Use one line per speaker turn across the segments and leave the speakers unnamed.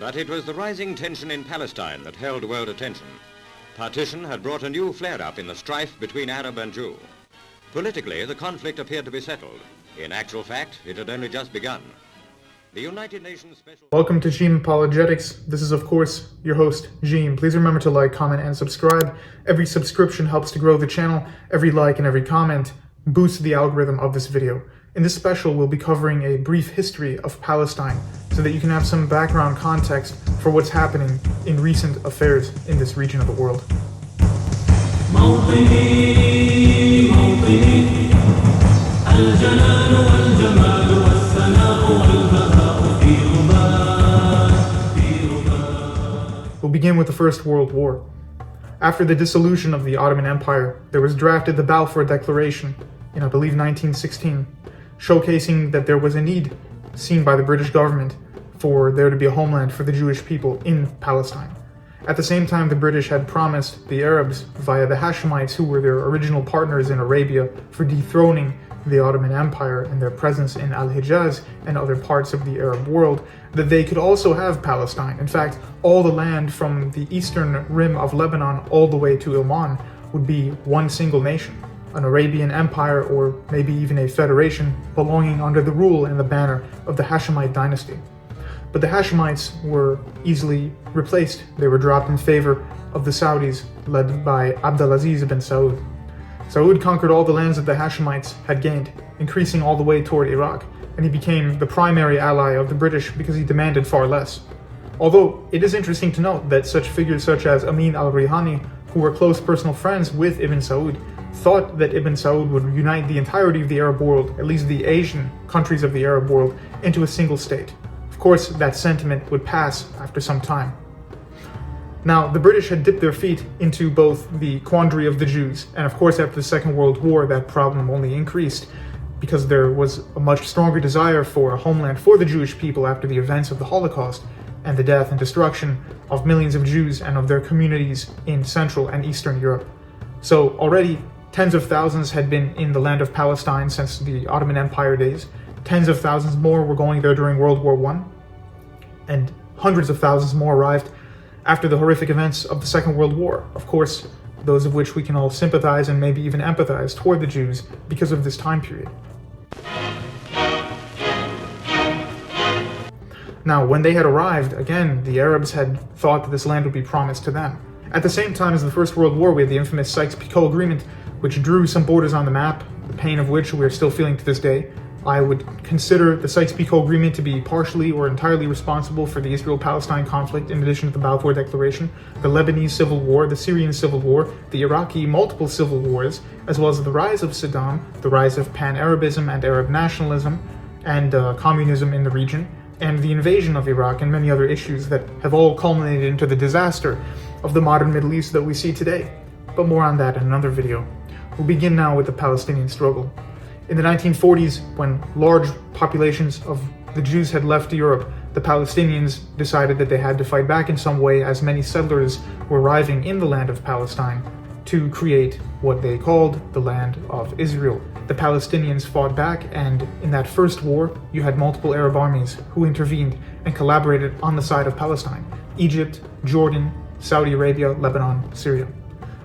But it was the rising tension in Palestine that held world attention. Partition had brought a new flare-up in the strife between Arab and Jew. Politically, the conflict appeared to be settled. In actual fact, it had only just begun. The United Nations Special...
Welcome to Jim Apologetics. This is, of course, your host, Jim. Please remember to like, comment, and subscribe. Every subscription helps to grow the channel. Every like and every comment boosts the algorithm of this video. In this special, we'll be covering a brief history of Palestine so that you can have some background context for what's happening in recent affairs in this region of the world. We'll begin with the First World War. After the dissolution of the Ottoman Empire, there was drafted the Balfour Declaration in, I believe, 1916, showcasing that there was a need seen by the British government for there to be a homeland for the Jewish people in Palestine. At the same time, the British had promised the Arabs via the Hashemites, who were their original partners in Arabia, for dethroning the Ottoman Empire and their presence in Al-Hijaz and other parts of the Arab world, that they could also have Palestine. In fact, all the land from the eastern rim of Lebanon all the way to Oman would be one single nation, an Arabian empire, or maybe even a federation belonging under the rule and the banner of the Hashemite dynasty. But the Hashemites were easily replaced. They were dropped in favor of the Saudis, led by Abdulaziz ibn Saud. Saud conquered all the lands that the Hashemites had gained, increasing all the way toward Iraq, and he became the primary ally of the British because he demanded far less. Although it is interesting to note that such figures such as Amin al-Rihani, who were close personal friends with Ibn Saud, thought that Ibn Saud would unite the entirety of the Arab world, at least the Asian countries of the Arab world, into a single state. Of course, that sentiment would pass after some time. Now, the British had dipped their feet into both the quandary of the Jews, and of course after the Second World War that problem only increased because there was a much stronger desire for a homeland for the Jewish people after the events of the Holocaust and the death and destruction of millions of Jews and of their communities in Central and Eastern Europe. So already tens of thousands had been in the land of Palestine since the Ottoman Empire days. Tens of thousands more were going there during World War I, and hundreds of thousands more arrived after the horrific events of the Second World War. Of course, those of which we can all sympathize and maybe even empathize toward the Jews because of this time period. Now, when they had arrived, again, the Arabs had thought that this land would be promised to them. At the same time as the First World War, we had the infamous SKYPE agreement, which drew some borders on the map, the pain of which we are still feeling to this day. I would consider the SKYPE agreement to be partially or entirely responsible for the Israel-Palestine conflict, in addition to the Balfour Declaration, the Lebanese Civil War, the Syrian Civil War, the Iraqi multiple civil wars, as well as the rise of Saddam, the rise of Pan-Arabism and Arab nationalism, and communism in the region, and the invasion of Iraq, and many other issues that have all culminated into the disaster of the modern Middle East that we see today. But more on that in another video. We'll begin now with the Palestinian struggle. In the 1940s, when large populations of the Jews had left Europe, the Palestinians decided that they had to fight back in some way, as many settlers were arriving in the land of Palestine to create what they called the Land of Israel. The Palestinians fought back, and in that first war, you had multiple Arab armies who intervened and collaborated on the side of Palestine: Egypt, Jordan, Saudi Arabia, Lebanon, Syria.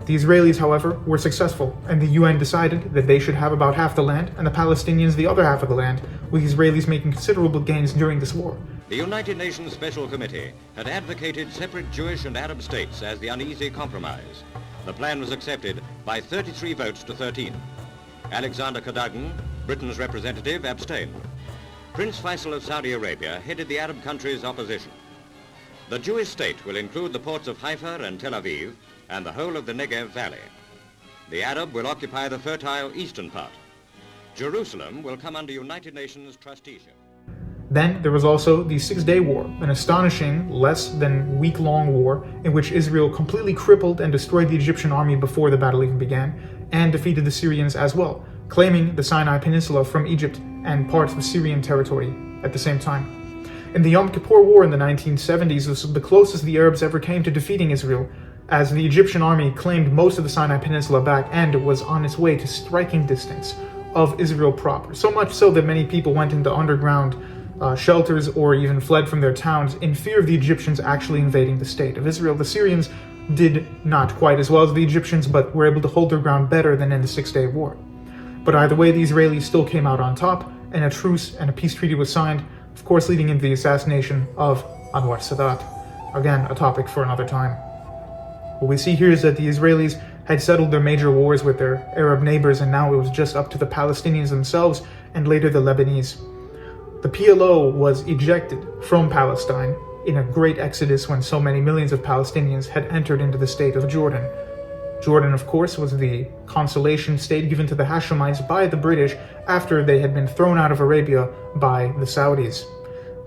The Israelis, however, were successful, and the UN decided that they should have about half the land and the Palestinians the other half of the land, with the Israelis making considerable gains during this war.
The United Nations Special Committee had advocated separate Jewish and Arab states as the uneasy compromise. The plan was accepted by 33 votes to 13. Alexander Cadogan, Britain's representative, abstained. Prince Faisal of Saudi Arabia headed the Arab country's opposition. The Jewish state will include the ports of Haifa and Tel Aviv and the whole of the Negev Valley. The Arab will occupy the fertile eastern part. Jerusalem will come under United Nations trusteeship.
Then there was also the Six-Day War, an astonishing, less than week-long war in which Israel completely crippled and destroyed the Egyptian army before the battle even began, and defeated the Syrians as well, claiming the Sinai Peninsula from Egypt and parts of Syrian territory at the same time. In the Yom Kippur War in the 1970s, this was the closest the Arabs ever came to defeating Israel, as the Egyptian army claimed most of the Sinai Peninsula back and was on its way to striking distance of Israel proper. So much so that many people went into underground shelters or even fled from their towns in fear of the Egyptians actually invading the state of Israel. The Syrians did not quite as well as the Egyptians, but were able to hold their ground better than in the Six-Day War. But either way, the Israelis still came out on top, and a truce and a peace treaty was signed, of course leading into the assassination of Anwar Sadat. Again, a topic for another time. What we see here is that the Israelis had settled their major wars with their Arab neighbors, and now it was just up to the Palestinians themselves and later the Lebanese. The PLO was ejected from Palestine in a great exodus when so many millions of Palestinians had entered into the state of Jordan. Jordan, of course, was the consolation state given to the Hashemites by the British after they had been thrown out of Arabia by the Saudis.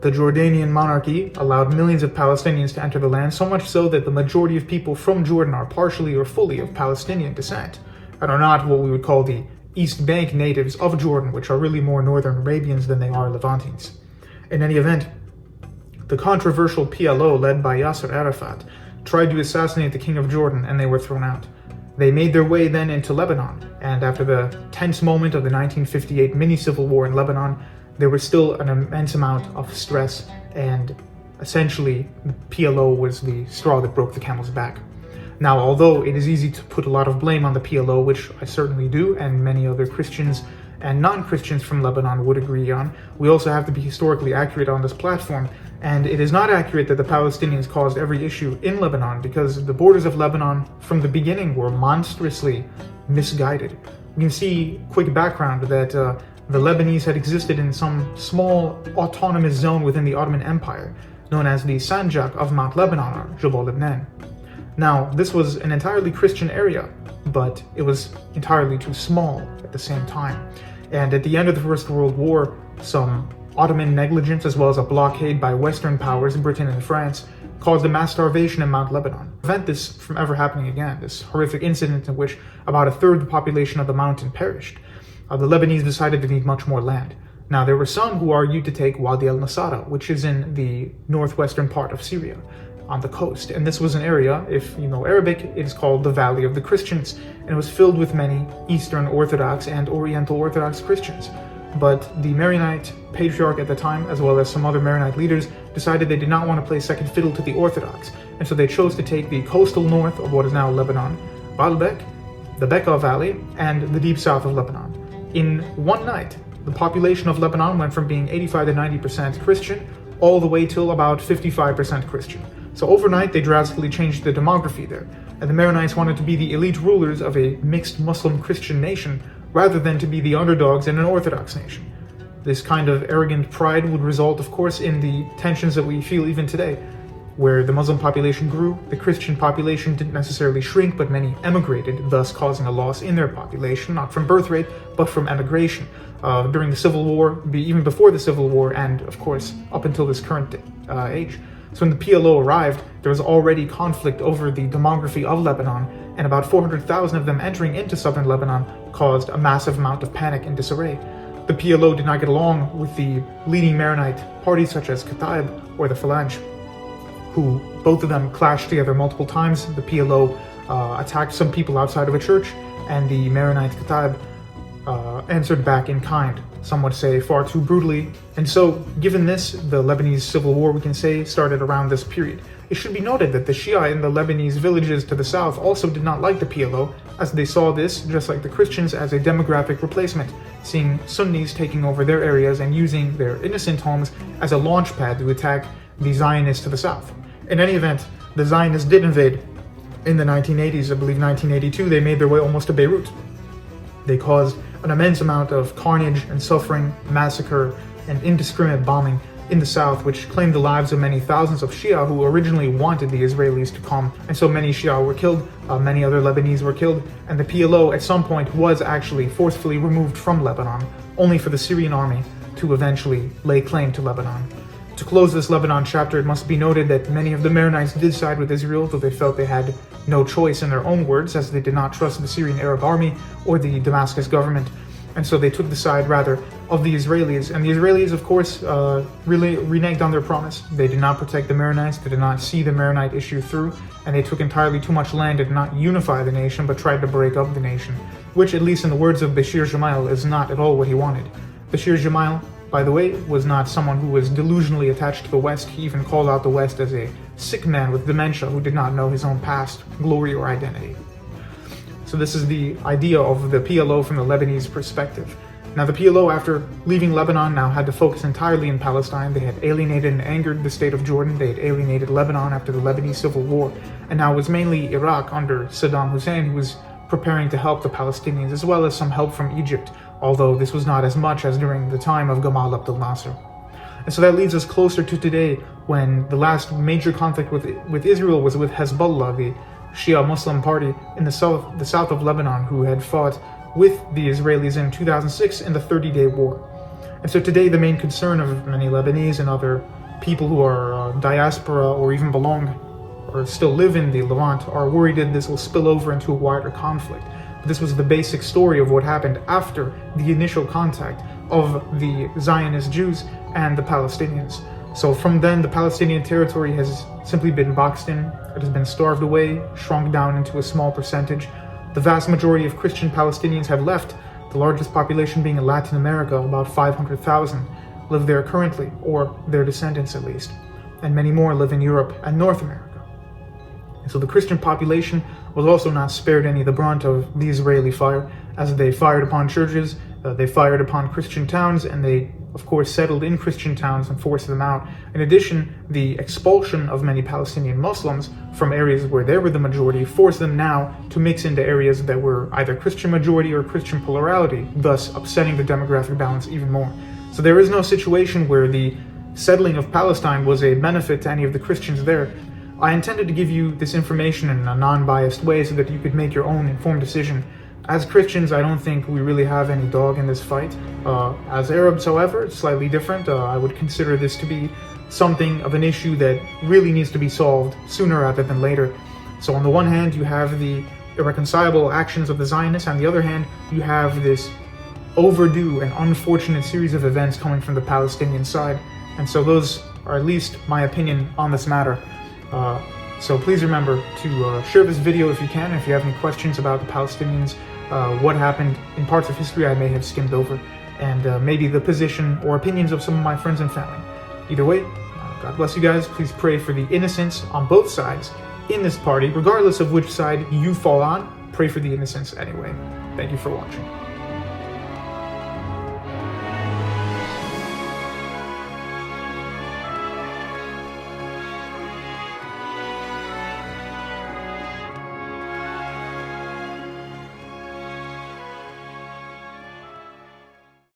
The Jordanian monarchy allowed millions of Palestinians to enter the land, so much so that the majority of people from Jordan are partially or fully of Palestinian descent, and are not what we would call the East Bank natives of Jordan, which are really more northern Arabians than they are Levantines. In any event, the controversial PLO, led by Yasser Arafat, tried to assassinate the king of Jordan, and they were thrown out. They made their way then into Lebanon, and after the tense moment of the 1958 mini-civil war in Lebanon, there was still an immense amount of stress, and essentially the PLO was the straw that broke the camel's back. Now, although it is easy to put a lot of blame on the PLO, which I certainly do, and many other Christians and non-Christians from Lebanon would agree on, we also have to be historically accurate on this platform, and it is not accurate that the Palestinians caused every issue in Lebanon, because the borders of Lebanon from the beginning were monstrously misguided. We can see, quick background, that the Lebanese had existed in some small autonomous zone within the Ottoman Empire, known as the Sanjak of Mount Lebanon, or Jabal Lebanon. Now, this was an entirely Christian area, but it was entirely too small at the same time. And at the end of the First World War, some Ottoman negligence, as well as a blockade by Western powers, Britain and France, caused a mass starvation in Mount Lebanon. To prevent this from ever happening again, this horrific incident in which about a third of the population of the mountain perished, the Lebanese decided to need much more land. Now, there were some who argued to take Wadi al-Nasara, which is in the northwestern part of Syria, on the coast. And this was an area, if you know Arabic, it is called the Valley of the Christians, and it was filled with many Eastern Orthodox and Oriental Orthodox Christians. But the Maronite patriarch at the time, as well as some other Maronite leaders, decided they did not want to play second fiddle to the Orthodox, and so they chose to take the coastal north of what is now Lebanon, Baalbek, the Bekaa Valley, and the deep south of Lebanon. In one night, the population of Lebanon went from being 85 to 90% Christian, all the way till about 55% Christian. So overnight, they drastically changed the demography there, and the Maronites wanted to be the elite rulers of a mixed Muslim-Christian nation, rather than to be the underdogs in an Orthodox nation. This kind of arrogant pride would result, of course, in the tensions that we feel even today, where the Muslim population grew, the Christian population didn't necessarily shrink, but many emigrated, thus causing a loss in their population, not from birth rate, but from emigration. During the Civil War, even before the Civil War, and of course, up until this current age. So when the PLO arrived, there was already conflict over the demography of Lebanon, and about 400,000 of them entering into southern Lebanon caused a massive amount of panic and disarray. The PLO did not get along with the leading Maronite parties such as Kataib or the Phalange, who both of them clashed together multiple times. The PLO attacked some people outside of a church, and the Maronite Kataib answered back in kind, some would say far too brutally. And so, given this, the Lebanese civil war, we can say, started around this period. It should be noted that the Shia in the Lebanese villages to the south also did not like the PLO, as they saw this, just like the Christians, as a demographic replacement, seeing Sunnis taking over their areas and using their innocent homes as a launch pad to attack the Zionists to the south. In any event, the Zionists did invade in the 1980s. I believe 1982, they made their way almost to Beirut. They caused an immense amount of carnage and suffering, massacre, and indiscriminate bombing in the south, which claimed the lives of many thousands of Shia who originally wanted the Israelis to come. And so many Shia were killed, many other Lebanese were killed, and the PLO at some point was actually forcefully removed from Lebanon, only for the Syrian army to eventually lay claim to Lebanon. To close this Lebanon chapter, it must be noted that many of the Maronites did side with Israel, though they felt they had no choice in their own words, as they did not trust the Syrian Arab army or the Damascus government. And so they took the side, rather, of the Israelis. And the Israelis, of course, really reneged on their promise. They did not protect the Maronites, they did not see the Maronite issue through, and they took entirely too much land and did not unify the nation, but tried to break up the nation, which, at least in the words of Bashir Gemayel, is not at all what he wanted. Bashir Gemayel by the way, was not someone who was delusionally attached to the West. He even called out the West as a sick man with dementia who did not know his own past, glory, or identity. So this is the idea of the PLO from the Lebanese perspective. Now the PLO, after leaving Lebanon, now had to focus entirely in Palestine. They had alienated and angered the state of Jordan. They had alienated Lebanon after the Lebanese Civil War. And now it was mainly Iraq under Saddam Hussein who was preparing to help the Palestinians, as well as some help from Egypt, although this was not as much as during the time of Gamal Abdel Nasser. And so that leads us closer to today, when the last major conflict with Israel was with Hezbollah, the Shia Muslim party in the south of Lebanon, who had fought with the Israelis in 2006 in the 30-day war. And so today the main concern of many Lebanese and other people who are diaspora or even belong or still live in the Levant are worried that this will spill over into a wider conflict. But this was the basic story of what happened after the initial contact of the Zionist Jews and the Palestinians. So from then, the Palestinian territory has simply been boxed in. It has been starved away, shrunk down into a small percentage. The vast majority of Christian Palestinians have left, the largest population being in Latin America, about 500,000, live there currently, or their descendants at least, and many more live in Europe and North America. And so the Christian population was also not spared any of the brunt of the Israeli fire, as they fired upon churches, they fired upon Christian towns, and they, of course, settled in Christian towns and forced them out. In addition, the expulsion of many Palestinian Muslims from areas where they were the majority forced them now to mix into areas that were either Christian majority or Christian plurality, thus upsetting the demographic balance even more. So there is no situation where the settling of Palestine was a benefit to any of the Christians there. I intended to give you this information in a non-biased way so that you could make your own informed decision. As Christians, I don't think we really have any dog in this fight. As Arabs, however, it's slightly different. I would consider this to be something of an issue that really needs to be solved sooner rather than later. So on the one hand, you have the irreconcilable actions of the Zionists. On the other hand, you have this overdue and unfortunate series of events coming from the Palestinian side. And so those are at least my opinion on this matter. So please remember to share this video if you can. If you have any questions about the Palestinians, what happened in parts of history I may have skimmed over, and maybe the position or opinions of some of my friends and family. Either way, God bless you guys. Please pray for the innocents on both sides in this party, regardless of which side you fall on. Pray for the innocents anyway. Thank you for watching.